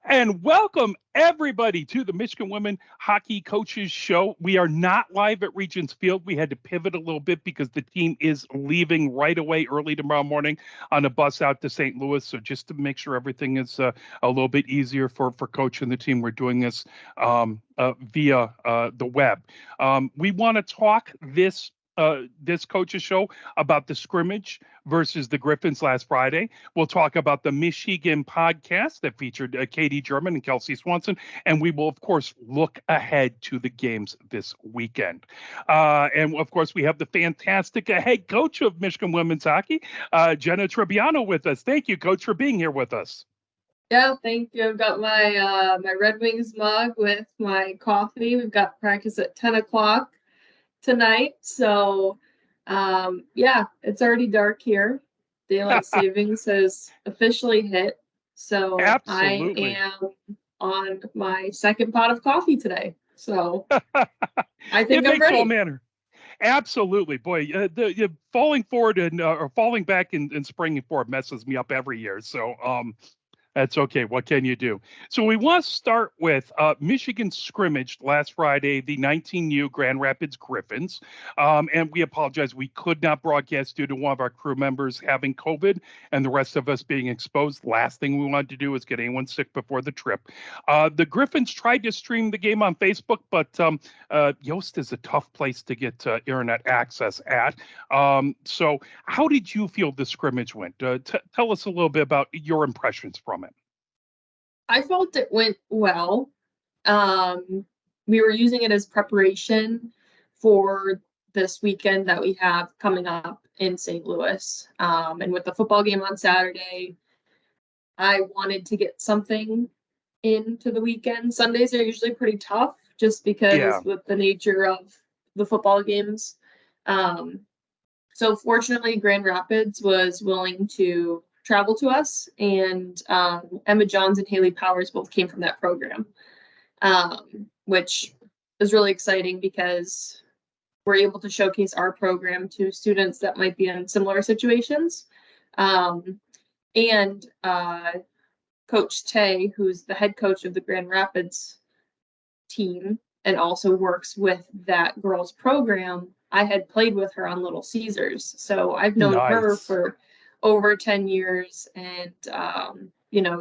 And welcome everybody to the Michigan Women Hockey Coaches Show. We are not live at Regents Field. We had to pivot a little bit because the team is leaving right away early tomorrow morning on a bus out to St. Louis. So just to make sure everything is a little bit easier for Coach and the team, we're doing this via the web. We want to talk this coaches show about the scrimmage versus the Griffins last Friday. We'll talk about the MiSHEgan podcast that featured Katie German and Kelsey Swanson, and we will, of course, look ahead to the games this weekend. And, of course, we have the fantastic head coach of Michigan women's hockey, Jenna Trubiano, with us. Thank you, Coach, for being here with us. Yeah, thank you. I've got my Red Wings mug with my coffee. We've got practice at 10 o'clock tonight. So, yeah, it's already dark here. Daylight savings has officially hit. So Absolutely. I am on my second pot of coffee today. So I think I'm ready. All manner. Absolutely, boy. The falling forward and or falling back and springing forward messes me up every year. So, that's okay. What can you do? So we want to start with Michigan scrimmaged last Friday, the 19U Grand Rapids Griffins. And we apologize. We could not broadcast due to one of our crew members having COVID and the rest of us being exposed. Last thing we wanted to do was get anyone sick before the trip. The Griffins tried to stream the game on Facebook, but Yoast is a tough place to get internet access at. So how did you feel the scrimmage went? Tell us a little bit about your impressions from it. I felt it went well. We were using it as preparation for this weekend that we have coming up in St. Louis. And with the football game on Saturday, I wanted to get something into the weekend. Sundays are usually pretty tough just because with the nature of the football games. So fortunately, Grand Rapids was willing to travel to us, and Emma Johns and Haley Powers both came from that program, which is really exciting because we're able to showcase our program to students that might be in similar situations. And Coach Tay, who's the head coach of the Grand Rapids team and also works with that girls program, I had played with her on Little Caesars. So I've known her for over 10 years. And,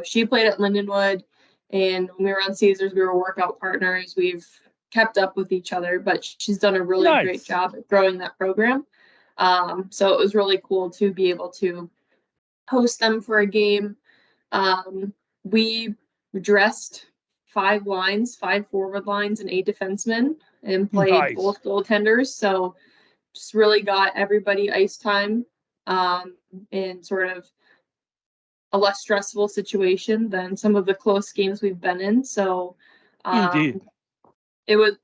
she played at Lindenwood. And when we were on Caesars, we were workout partners. We've kept up with each other, but she's done a really great job at growing that program. So it was really cool to be able to host them for a game. We dressed 5 forward lines, and 8 defensemen, and played both goaltenders. So just really got everybody ice time in sort of a less stressful situation than some of the close games we've been in. So Indeed.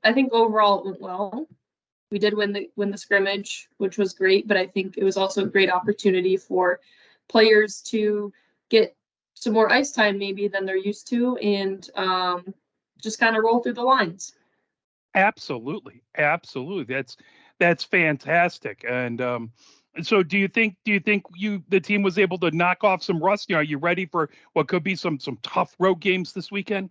I think overall it went well. We did win the scrimmage, which was great, but I think it was also a great opportunity for players to get some more ice time maybe than they're used to, and just kind of roll through the lines. Absolutely. That's fantastic. And so do you think the team was able to knock off some rust? Are you ready for what could be some tough road games this weekend?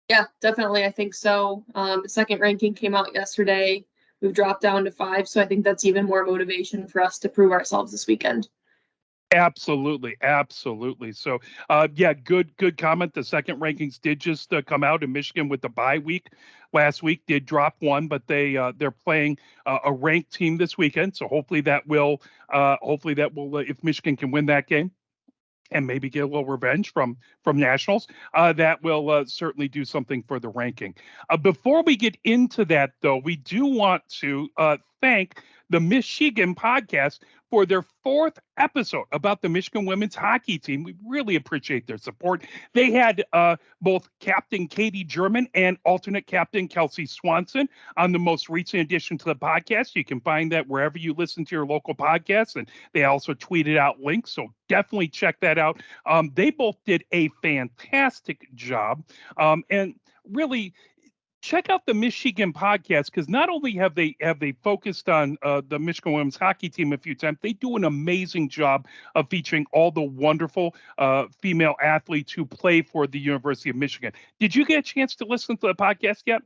Yeah, definitely. I think so. The second ranking came out yesterday. We've dropped down to 5, so I think that's even more motivation for us to prove ourselves this weekend. Absolutely. So, good comment. The second rankings did just come out in Michigan with the bye week. Last week did drop one, but they're playing a ranked team this weekend. So hopefully that will if Michigan can win that game and maybe get a little revenge from nationals, that will certainly do something for the ranking. Before we get into that, though, we do want to thank the MiSHEgan Podcast for their 4th episode about the Michigan women's hockey team. We really appreciate their support. They had both Captain Katie German and alternate Captain Kelsey Swanson on the most recent addition to the podcast. You can find that wherever you listen to your local podcasts, and they also tweeted out links, so definitely check that out. They both did a fantastic job, and really check out the MiSHEgan Podcast, because not only have they focused on the Michigan women's hockey team a few times, they do an amazing job of featuring all the wonderful female athletes who play for the University of Michigan. Did you get a chance to listen to the podcast yet?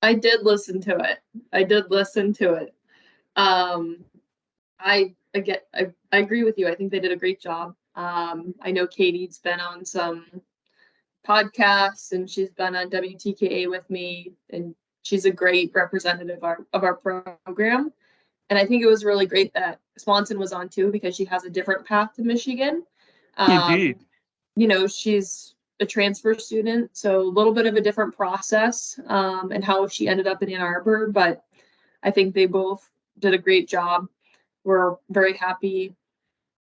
I did listen to it. I did listen to it. Um, I agree with you. I think they did a great job. I know Katie's been on some podcasts and she's been on WTKA with me, and she's a great representative of our program. And I think it was really great that Swanson was on too, because she has a different path to MiSHEgan. Um, Indeed. she's a transfer student, so a little bit of a different process, and how she ended up in Ann Arbor. But I think they both did a great job. We're very happy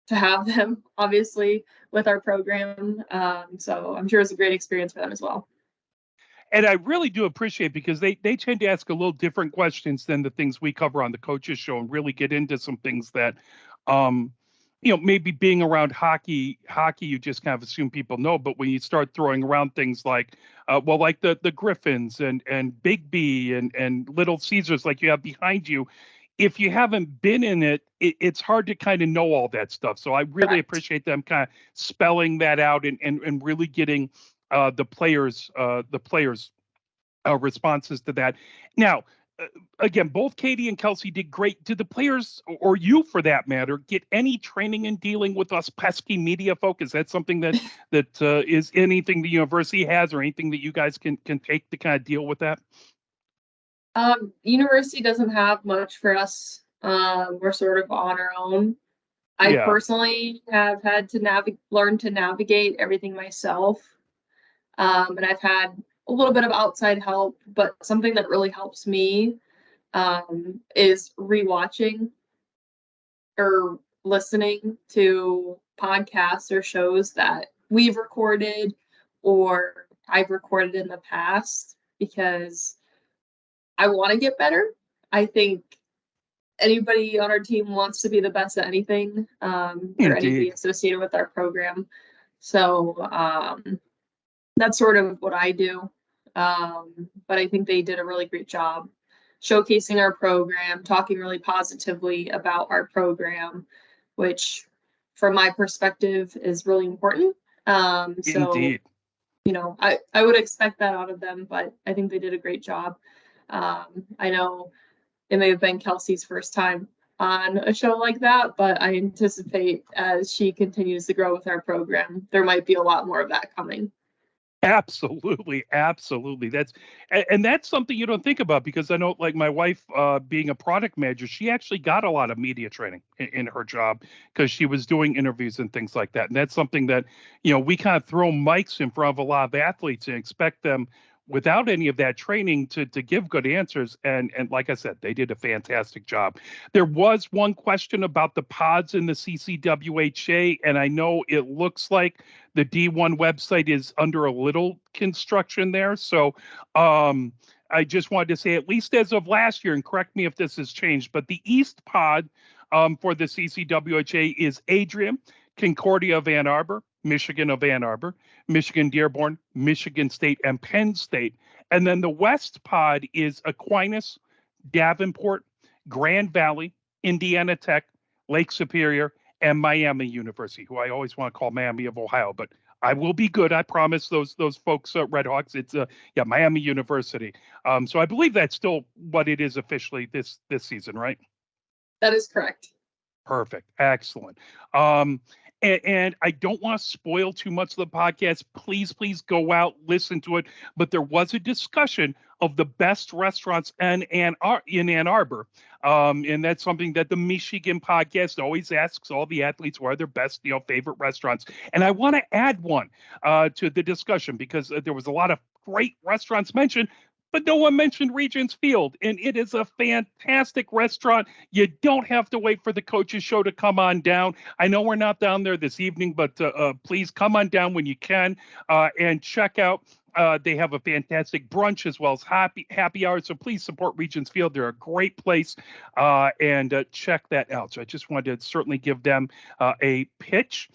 to have them, obviously, with our program. So I'm sure it's a great experience for them as well. And I really do appreciate, because they tend to ask a little different questions than the things we cover on the coaches show, and really get into some things that um maybe being around hockey you just kind of assume people know. But when you start throwing around things like like the Griffins and Big B and Little Caesars, like you have behind you, if you haven't been in it's hard to kind of know all that stuff. So I really Correct. appreciate them kind of spelling that out, and really getting the players' responses to that. Now, uh, again, both Katie and Kelsey did great. Did the players, or you for that matter, get any training in dealing with us pesky media folk? Is that something that is anything the university has, or anything that you guys can take to kind of deal with that? University doesn't have much for us. We're sort of on our own. I Yeah, personally have had to learn to navigate everything myself. And I've had a little bit of outside help, but something that really helps me is rewatching or listening to podcasts or shows that we've recorded or I've recorded in the past, because I want to get better. I think anybody on our team wants to be the best at anything, or anything indeed. associated with our program. So that's sort of what I do. But I think they did a really great job showcasing our program, talking really positively about our program, which from my perspective is really important. So, Indeed. I would expect that out of them, but I think they did a great job. I know it may have been Kelsey's first time on a show like that, but I anticipate as she continues to grow with our program, there might be a lot more of that coming. Absolutely, absolutely. And that's something you don't think about, because I know, like my wife, being a product manager, she actually got a lot of media training in her job, because she was doing interviews and things like that. And that's something that we kind of throw mics in front of a lot of athletes and expect them, without any of that training, to give good answers. And like I said, they did a fantastic job. There was one question about the pods in the CCWHA, and I know it looks like the D1 website is under a little construction there. So I just wanted to say, at least as of last year, and correct me if this has changed, but the East Pod for the CCWHA is Adrian, Concordia of Ann Arbor, Michigan of Ann Arbor, Michigan Dearborn, Michigan State, and Penn State. And then the West Pod is Aquinas, Davenport, Grand Valley, Indiana Tech, Lake Superior, and Miami University, who I always want to call Miami of Ohio, but I will be good. I promise those folks, Redhawks. It's yeah, Miami University. So I believe that's still what it is officially this season, right? That is correct. Perfect. Excellent. Um, and I don't want to spoil too much of the podcast. Please go out, listen to it. But there was a discussion of the best restaurants in Ann Arbor. And that's something that the MiSHEgan podcast always asks all the athletes, what are their best, favorite restaurants. And I want to add one to the discussion, because there was a lot of great restaurants mentioned, but no one mentioned Regent's Field. And it is a fantastic restaurant. You don't have to wait for the coaches show to come on down. I know we're not down there this evening, but please come on down when you can and check out. They have a fantastic brunch as well as happy hour. So please support Regent's Field. They're a great place, and check that out. So I just wanted to certainly give them a pitch.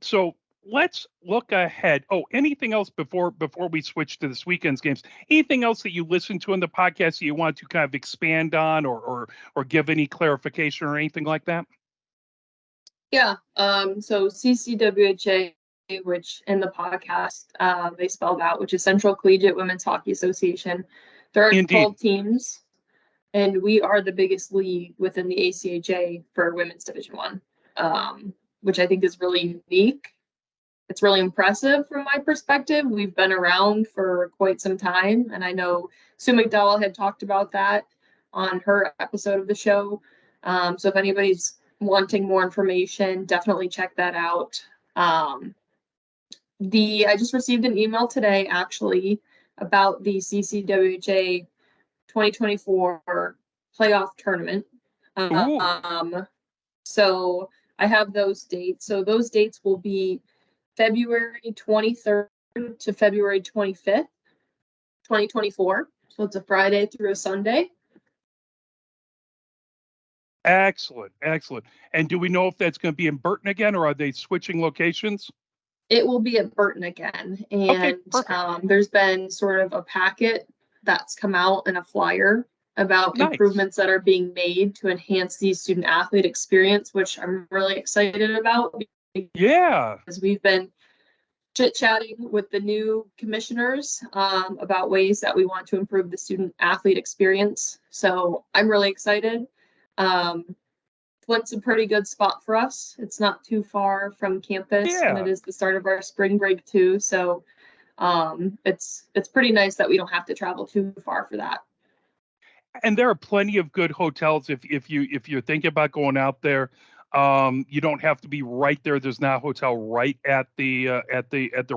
So let's look ahead. Oh, anything else before we switch to this weekend's games? Anything else that you listen to in the podcast that you want to kind of expand on or give any clarification or anything like that? Yeah. So CCWHA, which in the podcast they spelled out, which is Central Collegiate Women's Hockey Association. There are Indeed. 12 teams, and we are the biggest league within the ACHA for Women's Division One, which I think is really unique. It's really impressive from my perspective. We've been around for quite some time, and I know Sue McDowell had talked about that on her episode of the show. So if anybody's wanting more information, definitely check that out. I just received an email today actually about the CCWHA 2024 playoff tournament. Ooh, So I have those dates. So those dates will be February 23rd to February 25th, 2024. So it's a Friday through a Sunday. excellent, excellent. And do we know if that's going to be in Burton again, or are they switching locations? It will be at Burton again. Okay, And perfect. there's been sort of a packet that's come out and a flyer about Nice. improvements that are being made to enhance the student athlete experience, which I'm really excited about Yeah. because we've been chit-chatting with the new commissioners about ways that we want to improve the student athlete experience. So I'm really excited. Flint's a pretty good spot for us. It's not too far from campus, and it Yeah. is the start of our spring break too. So it's pretty nice that we don't have to travel too far for that. And there are plenty of good hotels if you're thinking about going out there. You don't have to be right there. There's not a hotel right at the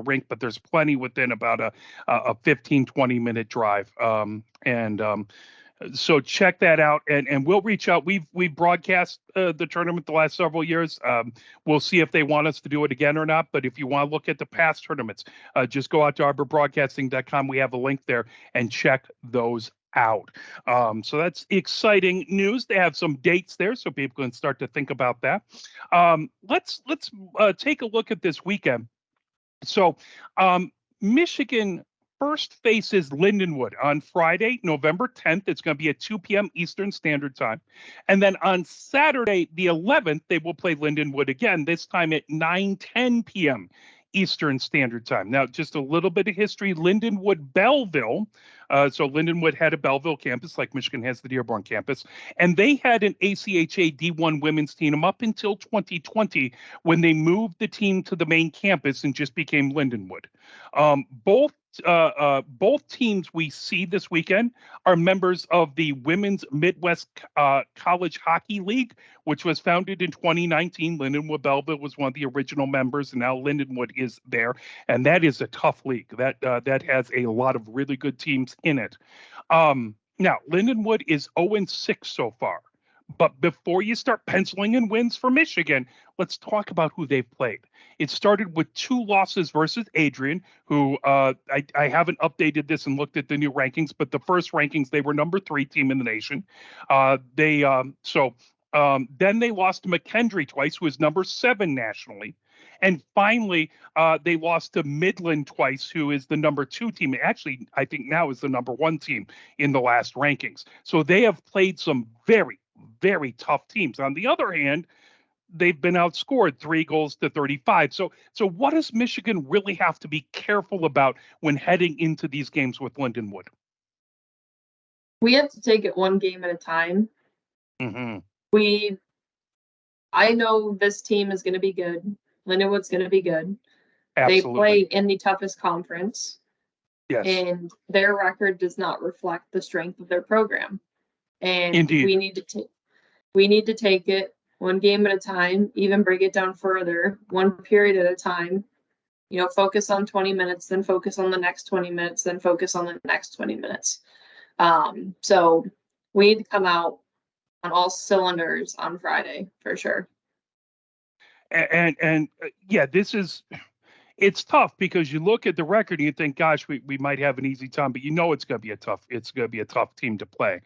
rink, but there's plenty within about a 15-20 minute drive. So check that out, and we'll reach out. We've broadcast the tournament the last several years. We'll see if they want us to do it again or not. But if you want to look at the past tournaments, just go out to arborbroadcasting.com. We have a link there and check those out. So that's exciting news. They have some dates there, so people can start to think about that. Let's take a look at this weekend. So, MiSHEgan first faces Lindenwood on Friday, November 10th. It's going to be at 2 p.m. Eastern Standard Time. And then on Saturday, the 11th, they will play Lindenwood again, this time at 9:10 p.m. Eastern Standard Time. Now, just a little bit of history. Lindenwood Belleville. So Lindenwood had a Belleville campus, like MiSHEgan has the Dearborn campus, and they had an ACHA D1 women's team up until 2020 when they moved the team to the main campus and just became Lindenwood. Both teams we see this weekend are members of the Women's Midwest College Hockey League, which was founded in 2019. Lindenwood Belleville was one of the original members, and now Lindenwood is there, and that is a tough league. That has a lot of really good teams in it. Now, Lindenwood is 0-6 so far. But before you start penciling in wins for MiSHEgan, let's talk about who they've played. It started with 2 losses versus Adrian, who I haven't updated this and looked at the new rankings, but the first rankings, they were number 3 team in the nation. Then they lost to McKendree twice, who is number 7 nationally. And finally, they lost to Midland twice, who is the number 2 team. Actually, I think now is the number 1 team in the last rankings. So they have played some very, very tough teams. On the other hand, they've been outscored 3-35. So what does MiSHEgan really have to be careful about when heading into these games with Lindenwood? We have to take it one game at a time. Mm-hmm. I know this team is going to be good. Lindenwood's going to be good. They play Absolutely. in the toughest conference, Yes, and their record does not reflect the strength of their program. And indeed. we need to take it one game at a time, even break it down further, one period at a time. Focus on 20 minutes, then focus on the next 20 minutes, then focus on the next 20 minutes. So we need to come out on all cylinders on Friday for sure. And yeah, it's tough because you look at the record and you think, gosh, we might have an easy time, but it's going to be a tough team to play,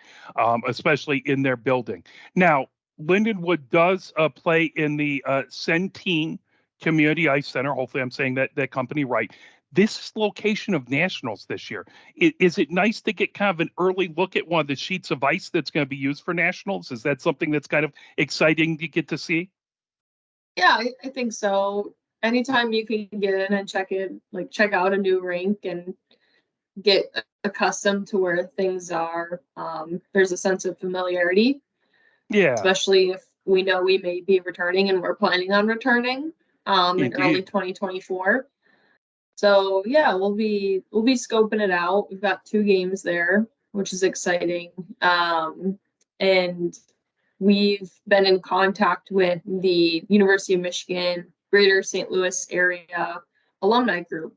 especially in their building. Now, Lindenwood does play in the Centene Community Ice Center. Hopefully, I'm saying that company right. This location of nationals this year. Is it nice to get kind of an early look at one of the sheets of ice that's going to be used for nationals? Is that something that's kind of exciting to get to see? Yeah, I think so. Anytime you can get in and check out a new rink and get accustomed to where things are, there's a sense of familiarity, Yeah, especially if we know we may be returning and we're planning on returning in early indeed. 2024. So yeah, we'll be scoping it out. We've got 2 games there, which is exciting. And we've been in contact with the University of Michigan Greater St. Louis area alumni group.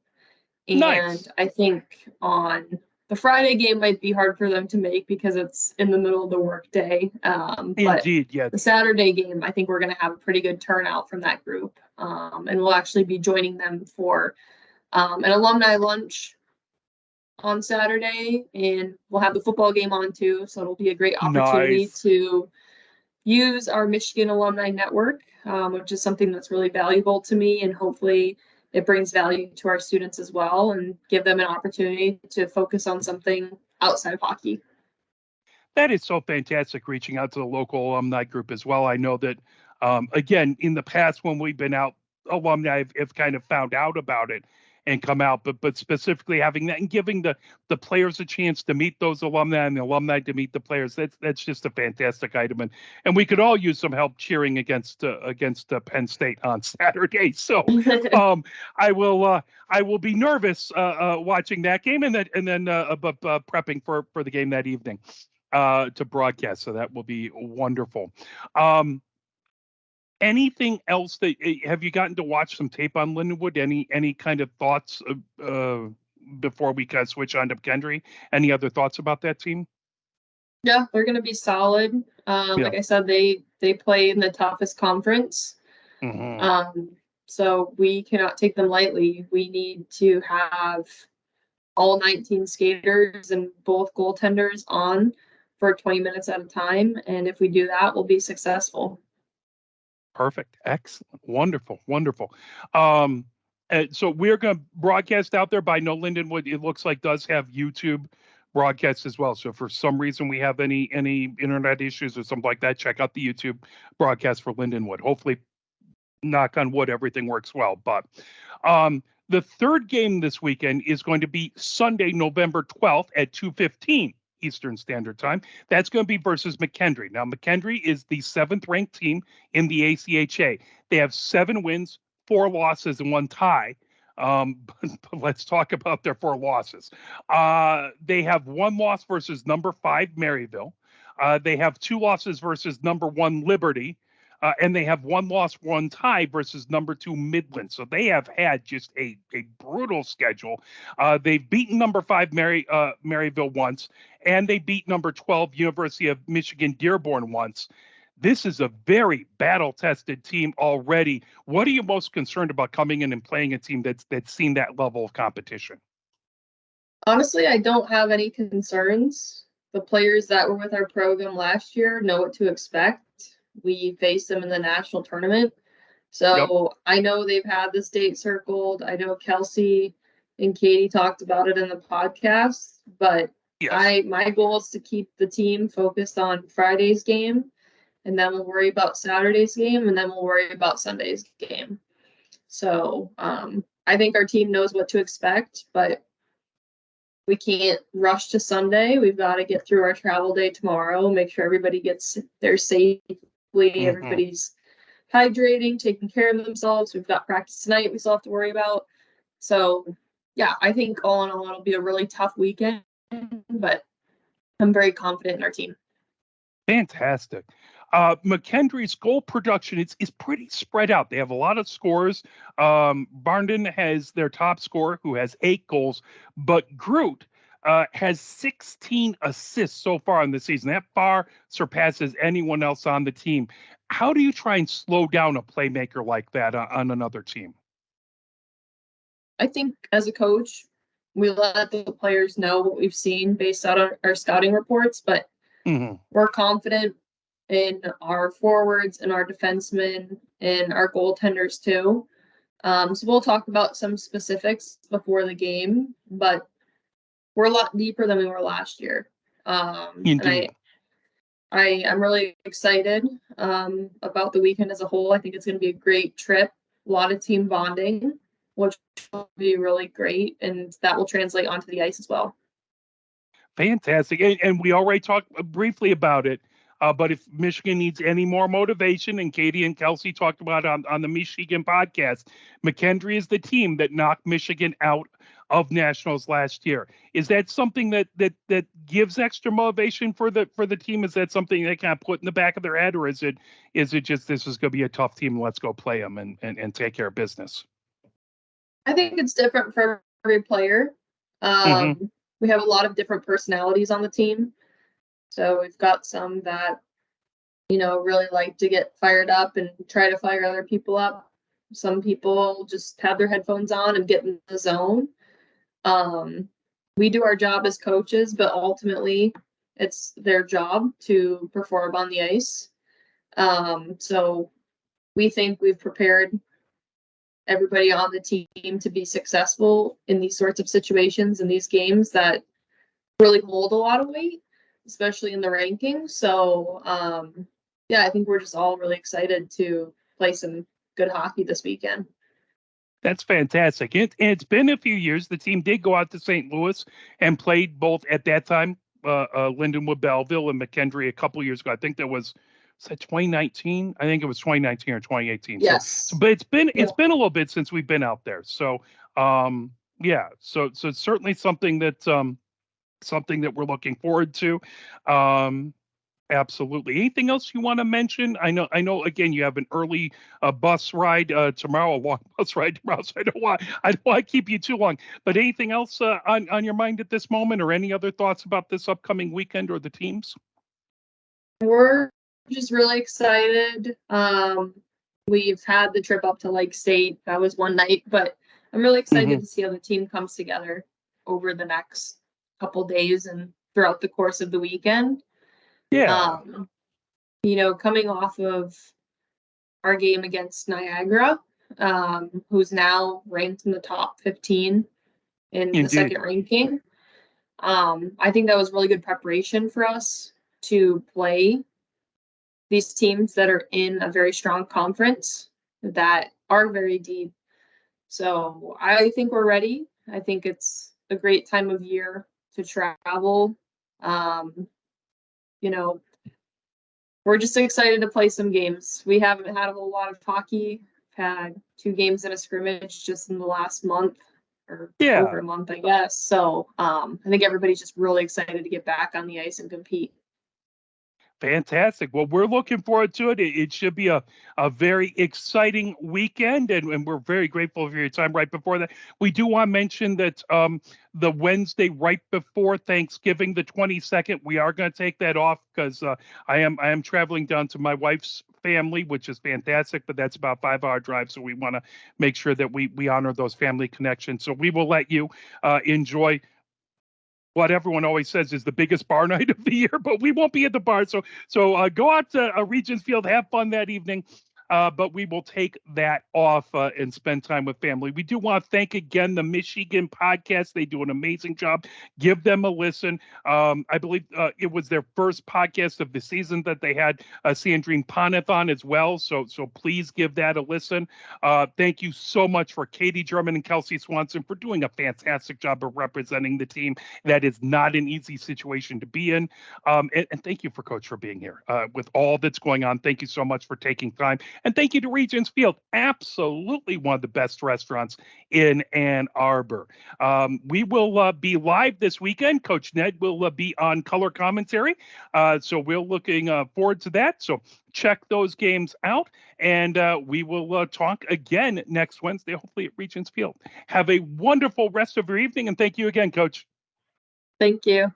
And Nice. I think on the Friday game might be hard for them to make because it's in the middle of the workday. But Indeed. Yeah. the Saturday game, I think we're going to have a pretty good turnout from that group. And we'll actually be joining them for an alumni lunch on Saturday, and we'll have the football game on too. So it'll be a great opportunity Nice. to use our MiSHEgan alumni network, which is something that's really valuable to me, and hopefully it brings value to our students as well and give them an opportunity to focus on something outside of hockey. That is so fantastic reaching out to the local alumni group as well. I know that, again, in the past when we've been out, alumni have kind of found out about it and come out, but specifically having that and giving the players a chance to meet those alumni and the alumni to meet the players. That's just a fantastic item, and we could all use some help cheering against Penn State on Saturday. So I will be nervous watching that game and then prepping for the game that evening to broadcast. So that will be wonderful. Um, Anything else that have you gotten to watch some tape on Lindenwood? Any kind of thoughts before we kind of switch on to McKendree? Any other thoughts about that team? Yeah, they're going to be solid. Yeah. Like I said, they play in the toughest conference. Hmm. Um, so we cannot take them lightly. We need to have all 19 skaters and both goaltenders on for 20 minutes at a time. And if we do that, we'll be successful. Perfect. Excellent. Wonderful. Wonderful. Um, so we're going to broadcast out there. By no Lindenwood, it looks like does have YouTube broadcasts as well. So if for some reason we have any internet issues or something like that, check out the YouTube broadcast for Lindenwood. Hopefully, knock on wood, everything works well. But the third game this weekend is going to be Sunday, November 12th at 2:15 Eastern Standard Time. That's going to be versus McKendree. Now, McKendree is the seventh ranked team in the ACHA. They have 7 wins, 4 losses, and 1 tie. But let's talk about their 4 losses. They have 1 loss versus number 5 Maryville. They have 2 losses versus number 1 Liberty. And they have 1 loss, 1 tie versus number 2 Midland. So they have had just a brutal schedule. They've beaten number 5 Maryville once, and they beat number 12 University of Michigan Dearborn once. This is a very battle-tested team already. What are you most concerned about coming in and playing a team that's seen that level of competition? Honestly, I don't have any concerns. The players that were with our program last year know what to expect. We faced them in the national tournament. Yep. So I know they've had this date circled. I know Kelsey and Katie talked about it in the podcast, but Yes. my goal is to keep the team focused on Friday's game, and then we'll worry about Saturday's game, and then we'll worry about Sunday's game. So I think our team knows what to expect, but we can't rush to Sunday. We've got to get through our travel day tomorrow, make sure everybody gets there safely, Hmm. everybody's hydrating, taking care of themselves. We've got practice tonight we still have to worry about. So, yeah, I think all in all, it'll be a really tough weekend, but I'm very confident in our team. Fantastic. McKendree's goal production is pretty spread out. They have a lot of scores. Barnden has their top scorer who has 8 goals, but Groot has 16 assists so far in the season. That far surpasses anyone else on the team. How do you try and slow down a playmaker like that on another team? I think as a coach, we let the players know what we've seen based on our scouting reports, but Hmm. we're confident in our forwards and our defensemen and our goaltenders too. So we'll talk about some specifics before the game, but we're a lot deeper than we were last year. Indeed. And I'm really excited about the weekend as a whole. I think it's going to be a great trip, a lot of team bonding, which will be really great, and that will translate onto the ice as well. Fantastic. And we already talked briefly about it. But if Michigan needs any more motivation, and Katie and Kelsey talked about on the MiSHEgan podcast, McKendree is the team that knocked Michigan out of nationals last year. Is that something that gives extra motivation for the team? Is that something they kind of put in the back of their head, or is it just this is going to be a tough team? Let's go play them and take care of business. I think it's different for every player. We have a lot of different personalities on the team. So we've got some that, really like to get fired up and try to fire other people up. Some people just have their headphones on and get in the zone. We do our job as coaches, but ultimately it's their job to perform on the ice. So we think we've prepared everybody on the team to be successful in these sorts of situations and these games that really hold a lot of weight, especially in the rankings. So, I think we're just all really excited to play some good hockey this weekend. That's fantastic. It's been a few years. The team did go out to St. Louis and played both at that time, Lindenwood, Belleville, and McKendree a couple years ago. I think was that 2019? I think it was 2019 or 2018. Yes. So but it's been a little bit since we've been out there. So so it's certainly something that we're looking forward to. Absolutely. Anything else you want to mention? I know. Again, you have an early bus ride tomorrow, a long bus ride tomorrow. So I don't want to keep you too long. But anything else on your mind at this moment, or any other thoughts about this upcoming weekend or the teams? We're just really excited. We've had the trip up to Lake State. That was one night, but I'm really excited to see how the team comes together over the next couple days and throughout the course of the weekend. Yeah. Coming off of our game against Niagara, who's now ranked in the top 15 in the second ranking. I think that was really good preparation for us to play these teams that are in a very strong conference that are very deep. So I think we're ready. I think it's a great time of year to travel. We're just excited to play some games. We haven't had a whole lot of hockey. We've had 2 games in a scrimmage just in the last month, or over a month, I guess. So I think everybody's just really excited to get back on the ice and compete. Fantastic. Well, we're looking forward to it. It should be a very exciting weekend, and we're very grateful for your time right before that. We do want to mention that the Wednesday right before Thanksgiving, the 22nd, we are going to take that off because I am traveling down to my wife's family, which is fantastic, but that's about a 5-hour drive. So we want to make sure that we honor those family connections. So we will let you enjoy what everyone always says is the biggest bar night of the year, but we won't be at the bar. So go out to Regents Field, have fun that evening. But we will take that off and spend time with family. We do want to thank again the MiSHEgan Podcast. They do an amazing job. Give them a listen. I believe it was their first podcast of the season that they had Sandrine Ponathon as well. So please give that a listen. Thank you so much for Katie German and Kelsey Swanson for doing a fantastic job of representing the team. That is not an easy situation to be in. And thank you for Coach for being here with all that's going on. Thank you so much for taking time. And thank you to Regents Field, absolutely one of the best restaurants in Ann Arbor. We will be live this weekend. Coach Ned will be on color commentary. So we're looking forward to that. So check those games out. And we will talk again next Wednesday, hopefully at Regents Field. Have a wonderful rest of your evening. And thank you again, Coach. Thank you.